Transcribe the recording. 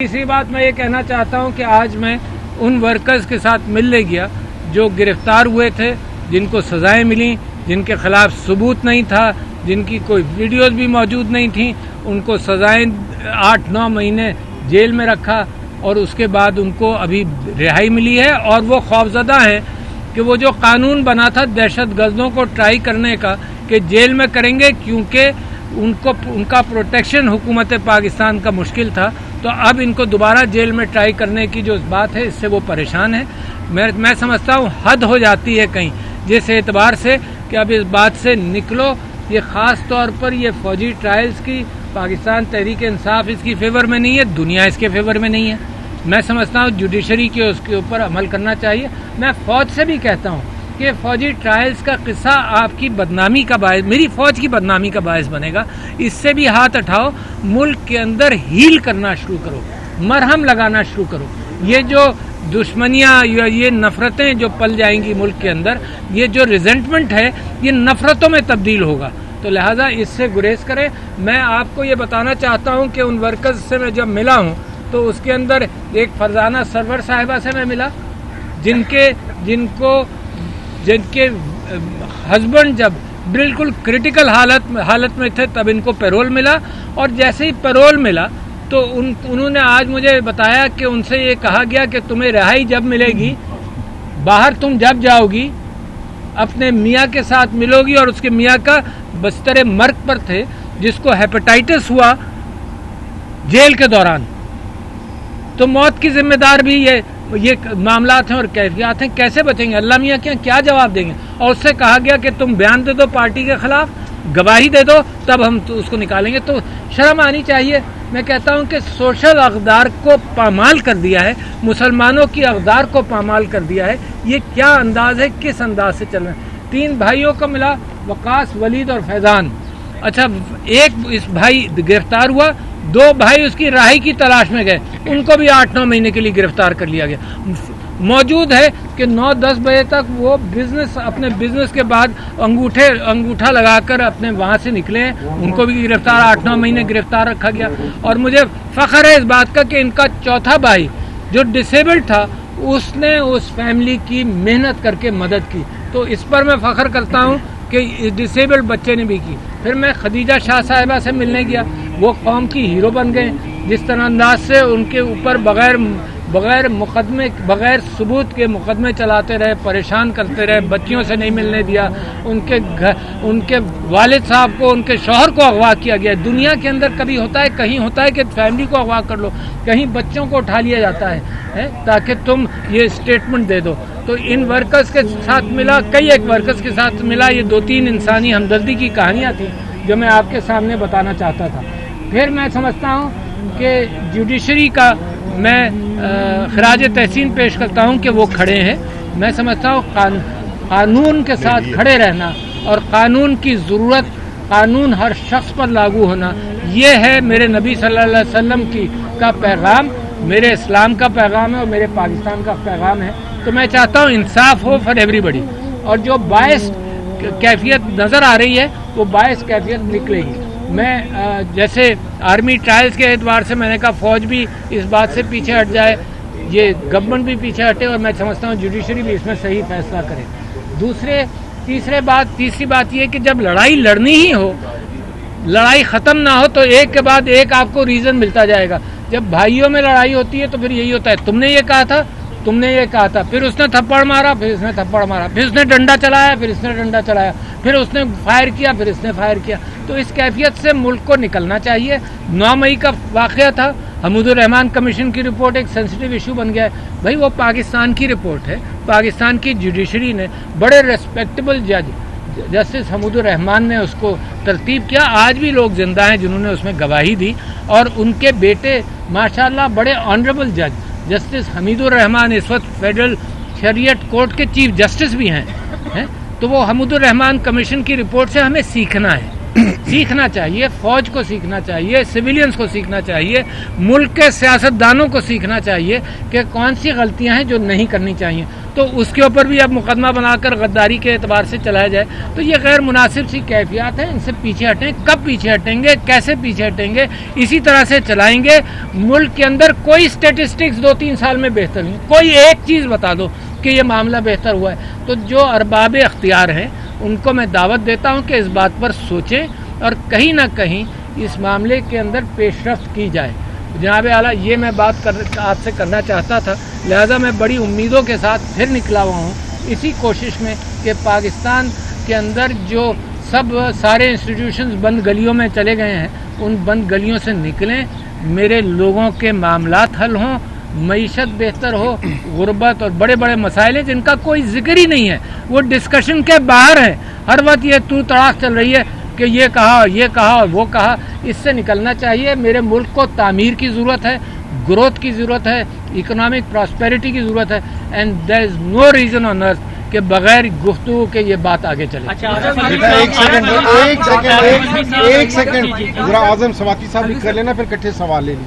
तीसरी बात मैं ये कहना चाहता हूँ कि आज मैं उन वर्कर्स के साथ मिलने गया जो गिरफ्तार हुए थे, जिनको सज़ाएं मिली, जिनके खिलाफ सबूत नहीं था, जिनकी कोई वीडियोस भी मौजूद नहीं थी, उनको सज़ाएं 8-9 महीने जेल में रखा और उसके बाद उनको अभी रिहाई मिली है। और वो खौफजदा हैं कि वो जो कानून बना था दहशतगर्दों को ट्राई करने का कि जेल में करेंगे, क्योंकि उनका प्रोटेक्शन हुकूमत पाकिस्तान का मुश्किल था, तो अब इनको दोबारा जेल में ट्राई करने की जो बात है इससे वो परेशान है। मैं समझता हूँ हद हो जाती है कहीं जिस एतबार से कि अब इस बात से निकलो। ये ख़ास तौर पर ये फौजी ट्रायल्स की पाकिस्तान तहरीक इंसाफ इसकी फेवर में नहीं है, दुनिया इसके फेवर में नहीं है। मैं समझता हूँ जुडिशरी के उसके ऊपर अमल करना चाहिए। मैं फ़ौज से भी कहता हूँ कि फ़ौजी ट्रायल्स का किस्सा आपकी बदनामी का बायस, मेरी फ़ौज की बदनामी का बायस बनेगा। इससे भी हाथ उठाओ, मुल्क के अंदर हील करना शुरू करो, मरहम लगाना शुरू करो। ये जो दुश्मनियाँ या ये नफ़रतें जो पल जाएंगी मुल्क के अंदर, ये जो रिजेंटमेंट है ये नफ़रतों में तब्दील होगा, तो लिहाजा इससे गुरेज करें। मैं आपको ये बताना चाहता हूँ कि उन वर्कर्स से मैं जब मिला हूँ तो उसके अंदर एक फरजाना सरवर साहिबा से मैं मिला, जिनके हस्बैंड जब बिल्कुल क्रिटिकल हालत में थे तब इनको पैरोल मिला। और जैसे ही पैरोल मिला तो उन्होंने आज मुझे बताया कि उनसे ये कहा गया कि तुम्हें रिहाई जब मिलेगी, बाहर तुम जब जाओगी अपने मियाँ के साथ मिलोगी, और उसके मियाँ का बस्तर मर्ग पर थे, जिसको हेपेटाइटिस हुआ जेल के दौरान। तो मौत की जिम्मेदार भी ये मामलात हैं और कैफियत हैं, कैसे बचेंगे? अल्लाह मियाँ क्या जवाब देंगे? और उससे कहा गया कि तुम बयान दे दो पार्टी के खिलाफ, गवाही दे दो, तब हम तो उसको निकालेंगे। तो शर्म आनी चाहिए। मैं कहता हूँ कि सोशल अक़दार को पामाल कर दिया है, मुसलमानों की अक़दार को पामाल कर दिया है। ये क्या अंदाज़ है, किस अंदाज से चल रहा है? 3 भाइयों को मिला, वकास, वलीद और फैज़ान। अच्छा, एक इस भाई गिरफ्तार हुआ, 2 भाई उसकी राही की तलाश में गए, उनको भी 8-9 महीने के लिए गिरफ्तार कर लिया गया। मौजूद है कि 9-10 बजे तक वो अपने बिजनेस के बाद अंगूठा लगाकर अपने वहाँ से निकले हैं, उनको भी गिरफ्तार 8-9 महीने गिरफ्तार रखा गया। और मुझे फ़ख्र है इस बात का कि इनका चौथा भाई जो डिसेबल्ड था, उसने उस फैमिली की मेहनत करके मदद की, तो इस पर मैं फ़ख्र करता हूँ कि इस डिसेबल्ड बच्चे ने भी की। फिर मैं खदीजा शाह साहिबा से मिलने गया, वो कौम की हीरो बन गए। जिस तरह अंदाज से उनके ऊपर बग़ैर सबूत के मुकदमे चलाते रहे, परेशान करते रहे, बच्चियों से नहीं मिलने दिया, उनके वालिद साहब को, उनके शौहर को अगवा किया गया। दुनिया के अंदर कभी होता है, कहीं होता है कि फैमिली को अगवा कर लो, कहीं बच्चों को उठा लिया जाता है ताकि तुम ये स्टेटमेंट दे दो। तो इन वर्कर्स के साथ मिला, कई एक वर्कर्स के साथ मिला। ये 2-3 इंसानी हमदर्दी की कहानियाँ थी जो मैं आपके सामने बताना चाहता था। फिर मैं समझता हूँ कि जुडिशरी का मैं खराज तहसीन पेश करता हूँ कि वो खड़े हैं। मैं समझता हूँ कानून के साथ खड़े रहना और कानून की ज़रूरत, कानून हर शख्स पर लागू होना, ये है मेरे नबी सल्लल्लाहु अलैहि वसल्लम का पैगाम, मेरे इस्लाम का पैगाम है और मेरे पाकिस्तान का पैगाम है। तो मैं चाहता हूँ इंसाफ हो फॉर एवरीबडी, और जो बायस कैफियत नज़र आ रही है वो बायस कैफियत निकलेगी। मैं जैसे आर्मी ट्रायल्स के एतबार से मैंने कहा फ़ौज भी इस बात से पीछे हट जाए, ये गवर्नमेंट भी पीछे हटे, और मैं समझता हूँ जुडिशरी भी इसमें सही फैसला करे। तीसरी बात ये कि जब लड़ाई लड़नी ही हो, लड़ाई ख़त्म ना हो, तो एक के बाद एक आपको रीज़न मिलता जाएगा। जब भाइयों में लड़ाई होती है तो फिर यही होता है, तुमने ये कहा था, फिर उसने थप्पड़ मारा, फिर इसने थप्पड़ मारा, फिर उसने डंडा चलाया, फिर इसने डंडा चलाया, फिर उसने फायर किया, फिर इसने फायर किया। तो इस कैफियत से मुल्क को निकलना चाहिए। 9 मई का वाक़या था, हमूदुर रहमान कमीशन की रिपोर्ट एक सेंसिटिव इशू बन गया है। भाई वो पाकिस्तान की रिपोर्ट है, पाकिस्तान की जुडिशरी ने बड़े रेस्पेक्टेबल जस्टिस हमूदुर रहमान ने उसको तरतीब किया। आज भी लोग जिंदा हैं जिन्होंने उसमें गवाही दी, और उनके बेटे माशाल्लाह बड़े ऑनरेबल जस्टिस हमीदुर रहमान इस वक्त फेडरल शरीयत कोर्ट के चीफ जस्टिस भी हैं। तो वो हमूदुर रहमान कमीशन की रिपोर्ट से हमें सीखना है, सीखना चाहिए, फ़ौज को सीखना चाहिए, सिविलियंस को सीखना चाहिए, मुल्क के सियासतदानों को सीखना चाहिए कि कौन सी गलतियां हैं जो नहीं करनी चाहिए। تو اس کے اوپر بھی اب مقدمہ بنا کر غداری کے اعتبار سے چلایا جائے، تو یہ غیر مناسب سی کیفیات ہیں، ان سے پیچھے ہٹیں۔ کب پیچھے ہٹیں گے، کیسے پیچھے ہٹیں گے؟ اسی طرح سے چلائیں گے۔ ملک کے اندر کوئی اسٹیٹسٹکس 2-3 سال میں بہتر نہیں، کوئی ایک چیز بتا دو کہ یہ معاملہ بہتر ہوا ہے۔ تو جو ارباب اختیار ہیں ان کو میں دعوت دیتا ہوں کہ اس بات پر سوچیں اور کہیں نہ کہیں اس معاملے کے اندر پیش رفت کی جائے۔ جناب اعلیٰ، یہ میں بات آپ سے کرنا چاہتا تھا، لہذا میں بڑی امیدوں کے ساتھ پھر نکلا ہوا ہوں اسی کوشش میں کہ پاکستان کے اندر جو سارے انسٹیٹیوشنز بند گلیوں میں چلے گئے ہیں ان بند گلیوں سے نکلیں، میرے لوگوں کے معاملات حل ہوں، معیشت بہتر ہو، غربت اور بڑے بڑے مسائل ہیں جن کا کوئی ذکر ہی نہیں ہے، وہ ڈسکشن کے باہر ہیں۔ ہر وقت یہ تو تڑاک چل رہی ہے کہ یہ کہا اور وہ کہا، اس سے نکلنا چاہیے۔ میرے ملک کو تعمیر کی ضرورت ہے، گروتھ کی ضرورت ہے، اکنامک پراسپیرٹی کی ضرورت ہے، and there is no reason آن ارتھ کہ بغیر گفتگو کے یہ بات آگے چلے۔ ایک سیکنڈ ذرا اعظم سواتی صاحب بھی کر لینا، پھر کٹھے سوال لے لیجیے۔